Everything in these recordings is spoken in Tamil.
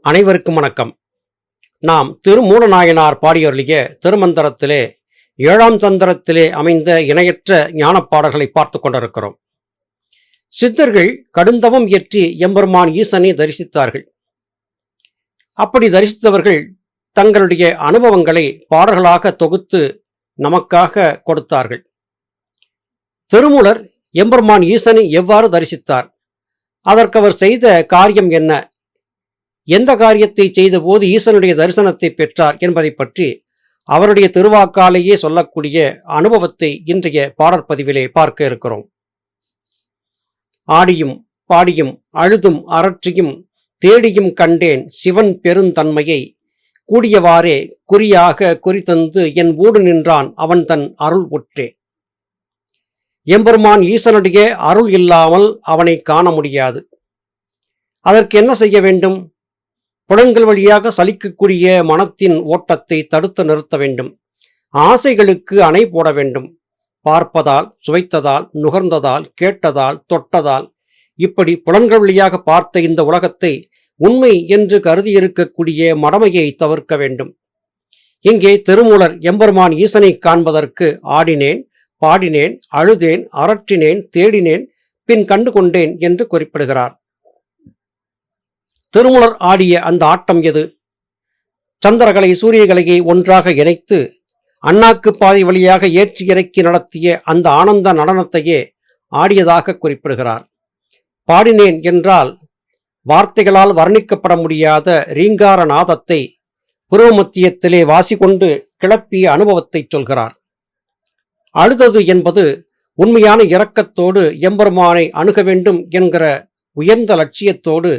அனைவருக்கும் வணக்கம். நாம் திருமூலநாயனார் பாடியருளிய திருமந்திரத்திலே 7ஆம் தந்திரத்திலே அமைந்த இணையற்ற ஞானப்பாடல்களை பார்த்து கொண்டிருக்கிறோம். சித்தர்கள் கடுந்தவம் இயற்றி எம்பெருமான் ஈசனை தரிசித்தார்கள். அப்படி தரிசித்தவர்கள் தங்களுடைய அனுபவங்களை பாடல்களாக தொகுத்து நமக்காக கொடுத்தார்கள். திருமூலர் எம்பெருமான் ஈசனை எவ்வாறு தரிசித்தார், அதற்கு அவர் செய்த காரியம் என்ன, எந்த காரியத்தை செய்த போது ஈசனுடைய தரிசனத்தை பெற்றார் என்பதை பற்றி அவருடைய திருவாக்காலேயே சொல்லக்கூடிய அனுபவத்தை இன்றைய பாடற்பதிவிலே பார்க்க இருக்கிறோம். ஆடியும் பாடியும் அழுதும் அரற்றியும் தேடியும் கண்டேன் சிவன் பெருந்தன்மையை, கூடியவாறே குறியாக குறித்தந்து என் ஊடு நின்றான் அவன் தன் அருள் உற்றே. எம்பெருமான் ஈசனுடைய அருள் இல்லாமல் அவனை காண முடியாது. அதற்கு என்ன செய்ய வேண்டும்? புலன்கள் வழியாக சலிக்கக்கூடிய மனத்தின் ஓட்டத்தை தடுத்து நிறுத்த வேண்டும். ஆசைகளுக்கு அணை போட வேண்டும். பார்ப்பதால், சுவைத்ததால், நுகர்ந்ததால், கேட்டதால், தொட்டதால், இப்படி புலன்கள் வழியாக பார்த்த இந்த உலகத்தை உண்மை என்று கருதியிருக்கக்கூடிய மடமையை தவிர்க்க வேண்டும். இங்கே திருமூலர் எம்பெருமான் ஈசனை காண்பதற்கு ஆடினேன், பாடினேன், அழுதேன், அரற்றினேன், தேடினேன், பின் கண்டு கொண்டேன் என்று குறிப்பிடுகிறார். திருமூலர் ஆடிய அந்த ஆட்டம் எது? சந்திரகலை சூரியகலையை ஒன்றாக இணைத்து அண்ணாக்கு பாதை வழியாக ஏற்றி இறக்கி நடத்திய அந்த ஆனந்த நடனத்தையே ஆடியதாக குறிப்பிடுகிறார். பாடினேன் என்றால் வார்த்தைகளால் வர்ணிக்கப்பட முடியாத ரீங்கார நாதத்தை புருவமத்தியத்திலே வாசி கொண்டு கிளப்பிய அனுபவத்தை சொல்கிறார். அழுதது என்பது உண்மையான இரக்கத்தோடு எம்பெருமானை அணுக வேண்டும் என்கிற உயர்ந்த லட்சியத்தோடு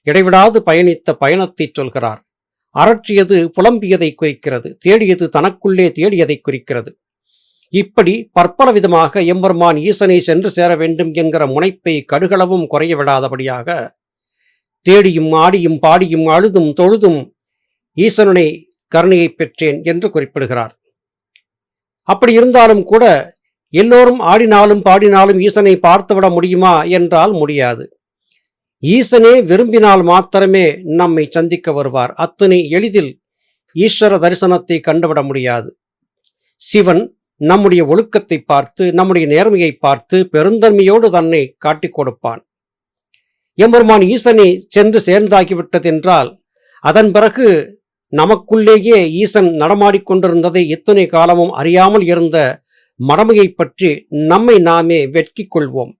இடைவிடாது பயணித்த பயணத்தை சொல்கிறார். அரற்றியது புலம்பியதை குறிக்கிறது, தேடியது தனக்குள்ளே தேடியதை குறிக்கிறது. இப்படி பற்பல விதமாக எம்பெருமான் ஈசனை சென்று சேர வேண்டும் என்கிற முனைப்பை கடுகளவும் குறைய விடாதபடியாக தேடியும் ஆடியும் பாடியும் அழுதும் தொழுதும் ஈசனுடைய கருணையை பெற்றேன் என்று குறிப்பிடுகிறார். அப்படி இருந்தாலும் கூட எல்லோரும் ஆடினாலும் பாடினாலும் ஈசனை பார்த்துவிட முடியுமா என்றால் முடியாது. ஈசனே விரும்பினால் மாத்திரமே நம்மை சந்திக்க வருவார். அத்தனை எளிதில் ஈஸ்வர தரிசனத்தை கண்டுவிட முடியாது. சிவன் நம்முடைய ஒழுக்கத்தை பார்த்து, நம்முடைய நேர்மையை பார்த்து பெருந்தன்மையோடு தன்னை காட்டிக் கொடுப்பான். எம்பெருமான் ஈசனை சென்று சேர்ந்தாகிவிட்டதென்றால் அதன் பிறகு நமக்குள்ளேயே ஈசன் நடமாடிக்கொண்டிருந்ததை இத்தனை காலமும் அறியாமல் இருந்த மடமையை பற்றி நம்மை நாமே வெட்கிக் கொள்வோம்.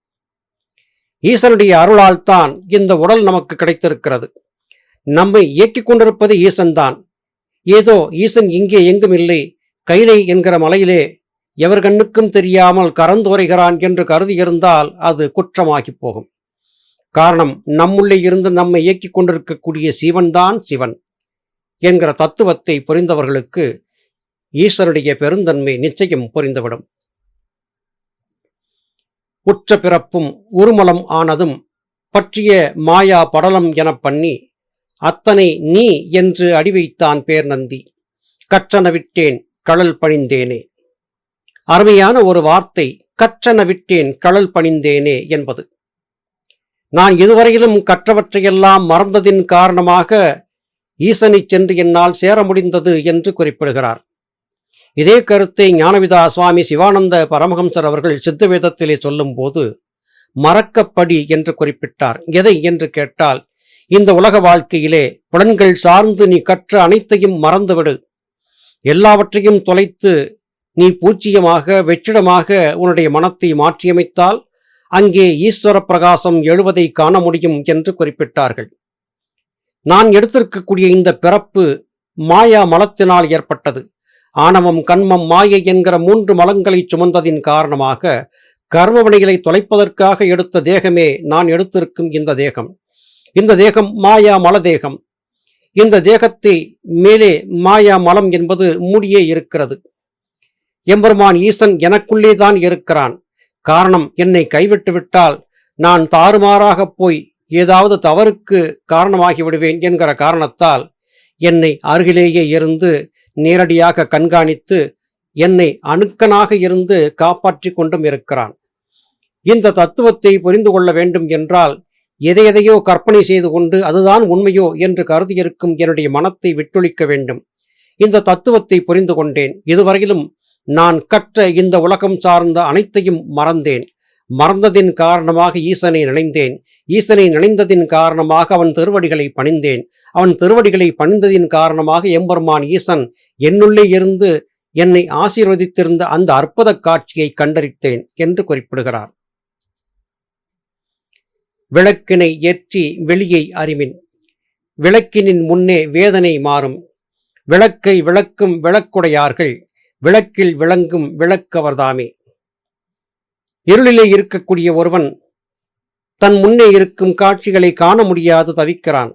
ஈசனுடைய அருளால் தான் இந்த உடல் நமக்கு கிடைத்திருக்கிறது. நம்மை இயக்கிக் கொண்டிருப்பது ஈசன்தான். ஏதோ ஈசன் இங்கே எங்கும் இல்லை, கைலை என்கிற மலையிலே எவர் கண்ணுக்கும் தெரியாமல் கறந்துரைகிறான் என்று கருதியிருந்தால் அது குற்றமாகி போகும். காரணம், நம்முள்ளே இருந்து நம்மை இயக்கிக் கொண்டிருக்கக்கூடிய சிவன்தான் சிவன் என்கிற தத்துவத்தை புரிந்தவர்களுக்கு ஈஸ்வருடைய பெருந்தன்மை நிச்சயம் புரிந்துவிடும். உற்ற பிறப்பும் உருமலம் ஆனதும் பற்றிய மாயா படலம் எனப் பண்ணி அத்தனை நீ என்று அடி வைத்தான் பேர் நந்தி, கற்றன விட்டேன் கடல் பணிந்தேனே. அருமையான ஒரு வார்த்தை, கற்றன விட்டேன் கடல் பணிந்தேனே என்பது. நான் இதுவரையிலும் கற்றவற்றையெல்லாம் மறந்ததின் காரணமாக ஈசனை சென்று என்னால் சேர முடிந்தது என்று குறிப்பிடுகிறார். இதே கருத்தை ஞானவிதா சுவாமி சிவானந்த பரமஹம்சர் அவர்கள் சித்தவேதத்திலே சொல்லும் போது மறக்கப்படி என்று குறிப்பிட்டார். எதை என்று கேட்டால், இந்த உலக வாழ்க்கையிலே புலன்கள் சார்ந்து நீ கற்ற அனைத்தையும் மறந்துவிடு. எல்லாவற்றையும் தொலைத்து நீ பூச்சியமாக வெற்றிடமாக உன்னுடைய மனத்தை மாற்றியமைத்தால் அங்கே ஈஸ்வர பிரகாசம் எழுவதை காண முடியும் என்று குறிப்பிட்டார்கள். நான் எடுத்திருக்கக்கூடிய இந்த பிறப்பு மாயா மலத்தினால் ஏற்பட்டது. ஆணவம், கண்மம், மாயை என்கிற 3 மலங்களை சுமந்ததின் காரணமாக கர்மவினைகளை தொலைப்பதற்காக எடுத்த தேகமே நான் எடுத்திருக்கும் இந்த தேகம். இந்த தேகம் மாயா மல தேகம். இந்த தேகத்தை மேலே மாயா மலம் என்பது மூடியே இருக்கிறது. எம்பெருமான் ஈசன் எனக்குள்ளே தான் இருக்கிறான். காரணம், என்னை கைவிட்டு விட்டால் நான் தாறுமாறாக போய் ஏதாவது தவறுக்கு காரணமாகி விடுவேன் என்கிற காரணத்தால் என்னை அருகிலேயே இருந்து நேரடியாக கண்காணித்து என்னை அணுக்கனாக இருந்து காப்பாற்றி கொண்டும் இருக்கிறான். இந்த தத்துவத்தை புரிந்து கொள்ள வேண்டும் என்றால் எதையெதையோ கற்பனை செய்து கொண்டு அதுதான் உண்மையோ என்று கருதியிருக்கும் என்னுடைய மனத்தை விட்டொழிக்க வேண்டும். இந்த தத்துவத்தை புரிந்து கொண்டேன். இதுவரையிலும் நான் கற்ற இந்த உலகம் சார்ந்த அனைத்தையும் மறந்தேன். மறந்ததின் காரணமாக ஈசனை நினைந்தேன். ஈசனை நினைந்ததின் காரணமாக அவன் திருவடிகளை பணிந்தேன். அவன் திருவடிகளை பணிந்ததின் காரணமாக எம்பெருமான் ஈசன் என்னுள்ளே இருந்து என்னை ஆசீர்வதித்திருந்த அந்த அற்புத காட்சியை கண்டறித்தேன் என்று குறிப்பிடுகிறார். விளக்கினை ஏற்றி வெளியை அறிமின். விளக்கினின் முன்னே வேதனை மாறும். விளக்கை விளக்கும் விளக்குடையார்கள் விளக்கில் விளங்கும் விளக்கவர்தாமே. இருளிலே இருக்கக்கூடிய ஒருவன் தன் முன்னே இருக்கும் காட்சிகளை காண முடியாது தவிக்கிறான்.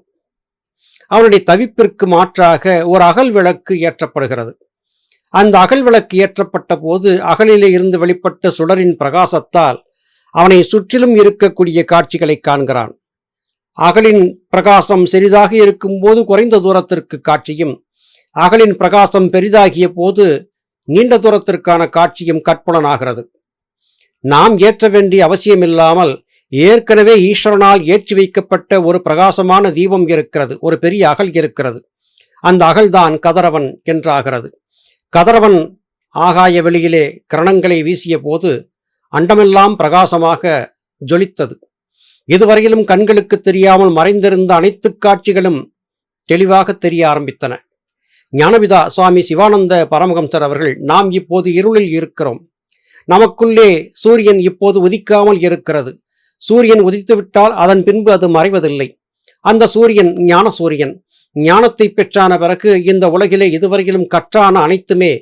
அவனுடைய தவிப்பிற்கு மாற்றாக ஒரு அகல் விளக்கு ஏற்றப்படுகிறது. அந்த அகல் விளக்கு ஏற்றப்பட்ட போது அகலிலே இருந்து வெளிப்பட்ட சுடரின் பிரகாசத்தால் அவனை சுற்றிலும் இருக்கக்கூடிய காட்சிகளை காண்கிறான். அகலின் பிரகாசம் சிறிதாக இருக்கும்போது குறைந்த தூரத்திற்கு காட்சியும், அகலின் பிரகாசம் பெரிதாகிய போது நீண்ட தூரத்திற்கான காட்சியும் கற்புலனாகிறது. நாம் ஏற்ற வேண்டிய அவசியமில்லாமல் ஏற்கனவே ஈஸ்வரனால் ஏற்றி வைக்கப்பட்ட ஒரு பிரகாசமான தீபம் இருக்கிறது, ஒரு பெரிய அகல் இருக்கிறது. அந்த அகல்தான் கதிரவன் என்றாகிறது. கதிரவன் ஆகாய வெளியிலே கிரணங்களை வீசிய போது அண்டமெல்லாம் பிரகாசமாக ஜொலித்தது. இதுவரையிலும் கண்களுக்கு தெரியாமல் மறைந்திருந்த அனைத்து காட்சிகளும் தெளிவாக தெரிய ஆரம்பித்தன. ஞானபிதா சுவாமி சிவானந்த பரமஹம்சர் அவர்கள், நாம் இப்போது இருளில் இருக்கிறோம். நமக்குள்ளே சூரியன் இப்போது உதிக்காமல் இருக்கிறது. சூரியன் உதித்துவிட்டால் அதன் பின்பு அது மறைவதில்லை. அந்த சூரியன் ஞான சூரியன். ஞானத்தை பெற்றான பிறகு இந்த உலகிலே இதுவரையிலும் கற்றான அனைத்துமே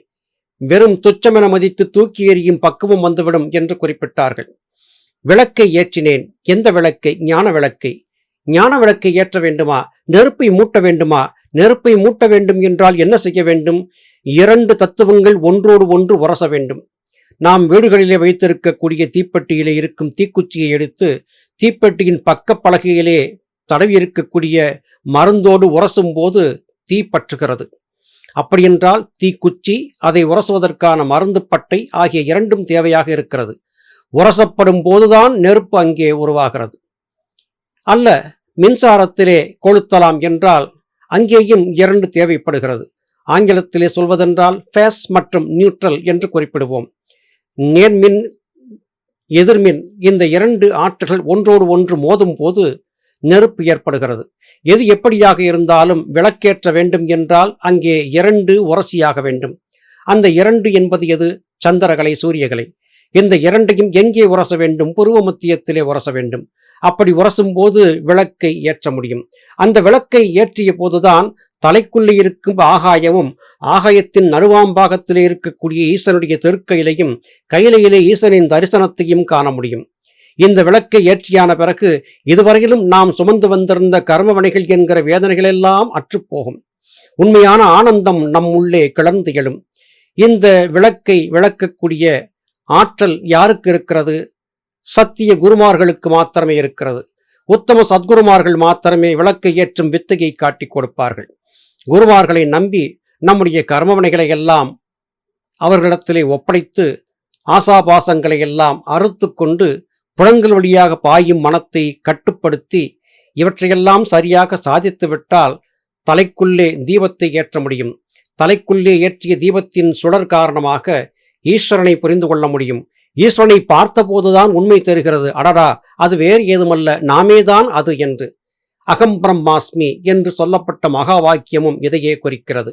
வெறும் துச்சமென மதித்து தூக்கி எறியும் பக்குவம் வந்துவிடும் என்று குறிப்பிட்டார்கள். விளக்கை ஏற்றினேன். எந்த விளக்கை? ஞான விளக்கை. ஞான விளக்கை ஏற்ற வேண்டுமா? நெருப்பை மூட்ட வேண்டுமா? நெருப்பை மூட்ட வேண்டும் என்றால் என்ன செய்ய வேண்டும்? 2 தத்துவங்கள் ஒன்றோடு ஒன்று உரச வேண்டும். நாம் வீடுகளிலே வைத்திருக்கக்கூடிய தீப்பெட்டியிலே இருக்கும் தீக்குச்சியை எடுத்து தீப்பெட்டியின் பக்க பலகையிலே தடவி இருக்கக்கூடிய மருந்தோடு உரசும் போது தீ பற்றுகிறது. அப்படியென்றால் தீக்குச்சி, அதை உரசுவதற்கான மருந்து பட்டை ஆகிய 2ம் தேவையாக இருக்கிறது. உரசப்படும் போதுதான் நெருப்பு அங்கே உருவாகிறது. அல்ல, மின்சாரத்திலே கொளுத்தலாம் என்றால் அங்கேயும் 2 தேவைப்படுகிறது. ஆங்கிலத்திலே சொல்வதென்றால் ஃபேஸ் மற்றும் நியூட்ரல் என்று குறிப்பிடுவோம். நேர்மின், எதிர்மின், இந்த 2 ஆற்றல்கள் ஒன்றோடு ஒன்று மோதும் போது நெருப்பு ஏற்படுகிறது. எது எப்படியாக இருந்தாலும் விளக்கேற்ற வேண்டும் என்றால் அங்கே 2 உரசியாக வேண்டும். அந்த 2 என்பது எது? சந்திரகலை, சூரியகலை. இந்த 2ஐயும் எங்கே உரச வேண்டும்? புருவ மத்தியத்திலே உரச வேண்டும். அப்படி உரசும் போது விளக்கை ஏற்ற முடியும். அந்த விளக்கை ஏற்றிய போதுதான் தலைக்குள்ளே இருக்கும் ஆகாயமும் ஆகாயத்தின் நடுவாம்பாகத்திலே இருக்கக்கூடிய ஈசனுடைய திருக்கையிலையும் கையிலையிலே ஈசனின் தரிசனத்தையும் காண முடியும். இந்த விளக்கை ஏற்றியான பிறகு இதுவரையிலும் நாம் சுமந்து வந்திருந்த கர்மவனைகள் என்கிற வேதனைகளெல்லாம் அற்றுப்போகும். உண்மையான ஆனந்தம் நம் உள்ளே கிளர்ந்து எழும். இந்த விளக்கை விளக்கக்கூடிய ஆற்றல் யாருக்கு இருக்கிறது? சத்திய குருமார்களுக்கு மாத்திரமே இருக்கிறது. உத்தம சத்குருமார்கள் மாத்திரமே விளக்கை ஏற்றும் வித்தையை காட்டி கொடுப்பார்கள். குருமார்களை நம்பி நம்முடைய கர்மவினைகளை எல்லாம் அவர்களிடத்திலே ஒப்படைத்து ஆசாபாசங்களை எல்லாம் அறுத்து கொண்டு புலன்கள் வழியாக பாயும் மனத்தை கட்டுப்படுத்தி இவற்றையெல்லாம் சரியாக சாதித்து விட்டால் தலைக்குள்ளே தீபத்தை ஏற்ற முடியும். தலைக்குள்ளே ஏற்றிய தீபத்தின் சுடர் காரணமாக ஈஸ்வரனை புரிந்து கொள்ள முடியும். ஈஸ்வரனை பார்த்தபோதுதான் உண்மை தெரிகிறது. அடடா, அது வேறு ஏதுமல்ல, நாமேதான் அது என்று. அகம் பிரம்மாஸ்மி என்று சொல்லப்பட்ட மகா வாக்கியமும் இதையே குறிக்கிறது.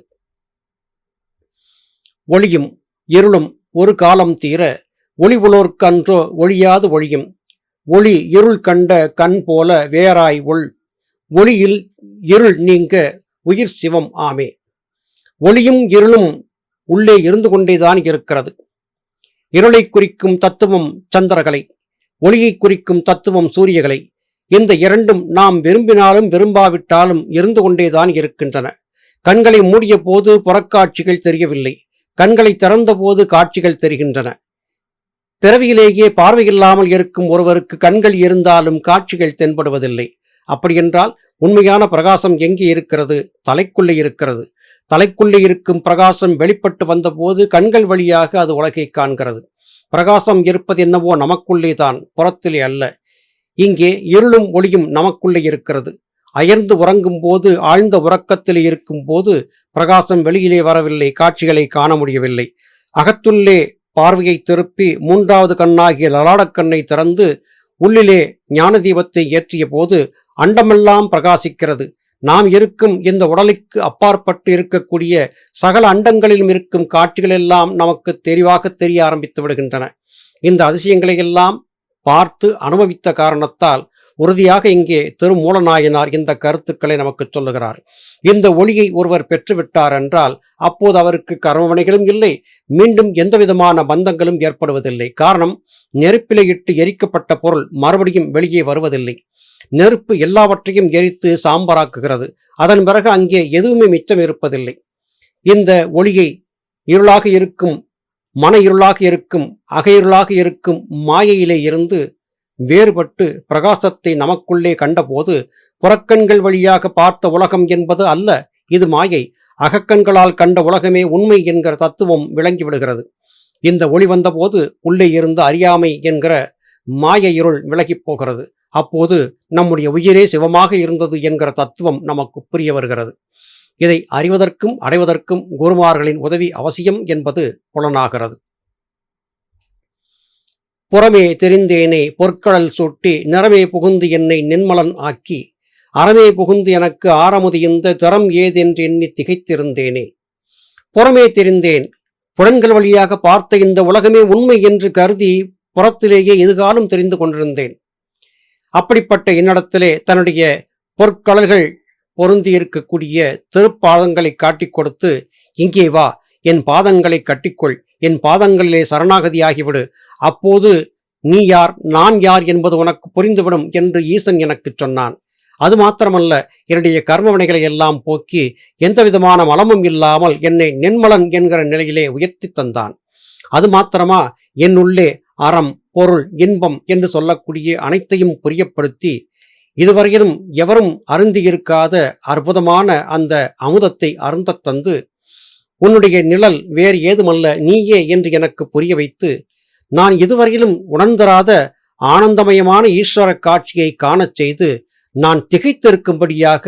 ஒளியும் இருளும் ஒரு காலம் தீர ஒளி உளோர்க்கன்றோ ஒழியாது ஒளியும். ஒளி இருள் கண்ட கண் போல வேறாய் ஒள். ஒளியில் இருள் நீங்க உயிர் சிவம் ஆமே. ஒளியும் இருளும் உள்ளே இருந்து கொண்டேதான் இருக்கிறது. இருளை குறிக்கும் தத்துவம் சந்திரகலை, ஒளியை குறிக்கும் தத்துவம் சூரியகலை. இந்த 2ம் நாம் விரும்பினாலும் விரும்பாவிட்டாலும் இருந்து கொண்டேதான் இருக்கின்றன. கண்களை மூடிய போது புறக்காட்சிகள் தெரியவில்லை. கண்களை திறந்த போது காட்சிகள் தெரிகின்றன. பிறவியிலேயே பார்வையில்லாமல் இருக்கும் ஒருவருக்கு கண்கள் இருந்தாலும் காட்சிகள் தென்படுவதில்லை. அப்படியென்றால் உண்மையான பிரகாசம் எங்கே இருக்கிறது? தலைக்குள்ளே இருக்கிறது. தலைக்குள்ளே இருக்கும் பிரகாசம் வெளிப்பட்டு வந்தபோது கண்கள் வழியாக அது உலகை காண்கிறது. பிரகாசம் இருப்பது என்னவோ நமக்குள்ளே தான், புறத்திலே அல்ல. இங்கே இருளும் ஒளியும் நமக்குள்ளே இருக்கிறது. அயர்ந்து உறங்கும் போது, ஆழ்ந்த உறக்கத்தில் இருக்கும் போது பிரகாசம் வெளியிலே வரவில்லை, காட்சிகளை காண முடியவில்லை. அகத்துள்ளே பார்வையை திருப்பி மூன்றாவது கண்ணாகிய லலாடக்கண்ணை திறந்து உள்ளிலே ஞான தீபத்தை ஏற்றிய போது அண்டமெல்லாம் பிரகாசிக்கிறது. நாம் இருக்கும் இந்த உடலுக்கு அப்பாற்பட்டு இருக்கக்கூடிய சகல அண்டங்களிலும் இருக்கும் காட்சிகள் எல்லாம் நமக்கு தெளிவாக தெரிய ஆரம்பித்து விடுகின்றன. இந்த அதிசயங்களை எல்லாம் பார்த்து அனுபவித்த காரணத்தால் உறுதியாக இங்கே திருமூலநாயனார் இந்த கருத்துக்களை நமக்கு சொல்லுகிறார். இந்த ஒளியை ஒருவர் பெற்றுவிட்டார் என்றால் அப்போது அவருக்கு கர்மவினைகளும் இல்லை, மீண்டும் எந்த விதமான பந்தங்களும் ஏற்படுவதில்லை. காரணம், நெருப்பிலே இட்டு எரிக்கப்பட்ட பொருள் மறுபடியும் வெளியே வருவதில்லை. நெருப்பு எல்லாவற்றையும் எரித்து சாம்பராக்குகிறது. அதன் பிறகு அங்கே எதுவுமே மிச்சம் இருப்பதில்லை. இந்த ஒளியை இருளாக இருக்கும், மன இருளாக இருக்கும், அகையிருளாக இருக்கும் மாயையிலே இருந்து வேறுபட்டு பிரகாசத்தை நமக்குள்ளே கண்டபோது புறக்கண்கள் வழியாக பார்த்த உலகம் என்பது அல்ல, இது மாயை. அகக்கண்களால் கண்ட உலகமே உண்மை என்கிற தத்துவம் விளங்கிவிடுகிறது. இந்த ஒளி வந்தபோது உள்ளே இருந்து அறியாமை என்கிற மாய இருள் விலகிப் போகிறது. அப்போது நம்முடைய உயிரே சிவமாக இருந்தது என்கிற தத்துவம் நமக்கு புரிய வருகிறது. இதை அறிவதற்கும் அடைவதற்கும் குருமார்களின் உதவி அவசியம் என்பது புலனாகிறது. புறமே தெரிந்தேனே பொற்கடல் சூட்டி நிறமே புகுந்து என்னை நின்மலன் ஆக்கி அறமே புகுந்து எனக்கு ஆரமுதிந்த திறம் ஏதென்று எண்ணி திகைத்திருந்தேனே. புறமே தெரிந்தேன், புலன்கள் வழியாக பார்த்த இந்த உலகமே உண்மை என்று கருதி புறத்திலேயே எதுகாலம் தெரிந்து கொண்டிருந்தேன். அப்படிப்பட்ட என்னிடத்திலே தன்னுடைய பொற்கடல்கள் பொருந்தி இருக்கக்கூடிய திருப்பாதங்களை காட்டிக் கொடுத்து, இங்கே வா, என் பாதங்களை கட்டிக்கொள், என் பாதங்களிலே சரணாகதியாகிவிடு, அப்போது நீ யார் நான் யார் என்பது உனக்கு புரிந்துவிடும் என்று ஈசன் எனக்கு சொன்னான். அது மாத்திரமல்ல, என்னுடைய கர்மவினைகளை எல்லாம் போக்கி எந்த விதமான மலமும் இல்லாமல் என்னை நென்மலன் என்கிற நிலையிலே உயர்த்தி தந்தான். அது மாத்திரமா, என்னுள்ளே அறம், பொருள், இன்பம் என்று சொல்லக்கூடிய அனைத்தையும் புரியப்படுத்தி இதுவரையிலும் எவரும் அருந்தியிருக்காத அற்புதமான அந்த அமுதத்தை அருந்தத் தந்து, உன்னுடைய நிழல் வேறு ஏதுமல்ல, நீயே என்று எனக்கு புரிய வைத்து, நான் இதுவரையிலும் உணர்ந்தராத ஆனந்தமயமான ஈஸ்வர காட்சியை காணச் செய்து நான் திகைத்திருக்கும்படியாக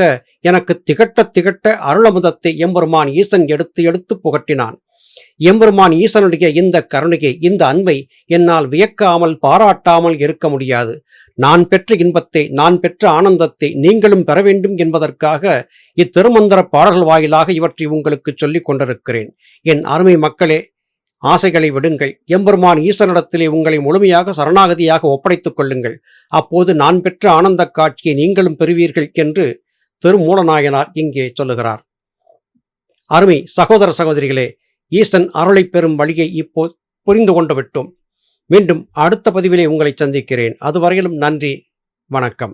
எனக்கு திகட்ட திகட்ட அருளமுதத்தை எம்பெருமான் ஈசன் எடுத்து எடுத்து புகட்டினான். எம்பெருமான் ஈசனுடைய இந்த கருணையை, இந்த அன்பை என்னால் வியக்காமல் பாராட்டாமல் இருக்க முடியாது. நான் பெற்ற இன்பத்தை, நான் பெற்ற ஆனந்தத்தை நீங்களும் பெற வேண்டும் என்பதற்காக இத்திருமந்திர பாடல்கள் வாயிலாக இவற்றை உங்களுக்கு சொல்லிக் கொண்டிருக்கிறேன். என் அருமை மக்களே, ஆசைகளை விடுங்கள். எம்பெருமான் ஈசனிடத்திலே உங்களை முழுமையாக சரணாகதியாக ஒப்படைத்துக் கொள்ளுங்கள். அப்போது நான் பெற்ற ஆனந்த காட்சியை நீங்களும் பெறுவீர்கள் என்று திருமூலநாயனார் இங்கே சொல்லுகிறார். அருமை சகோதர சகோதரிகளே, ஈசன் அருளை பெறும் வழியை இப்போ புரிந்து கொண்டு விட்டோம். மீண்டும் அடுத்த பதிவிலே உங்களை சந்திக்கிறேன். அதுவரையிலும் நன்றி, வணக்கம்.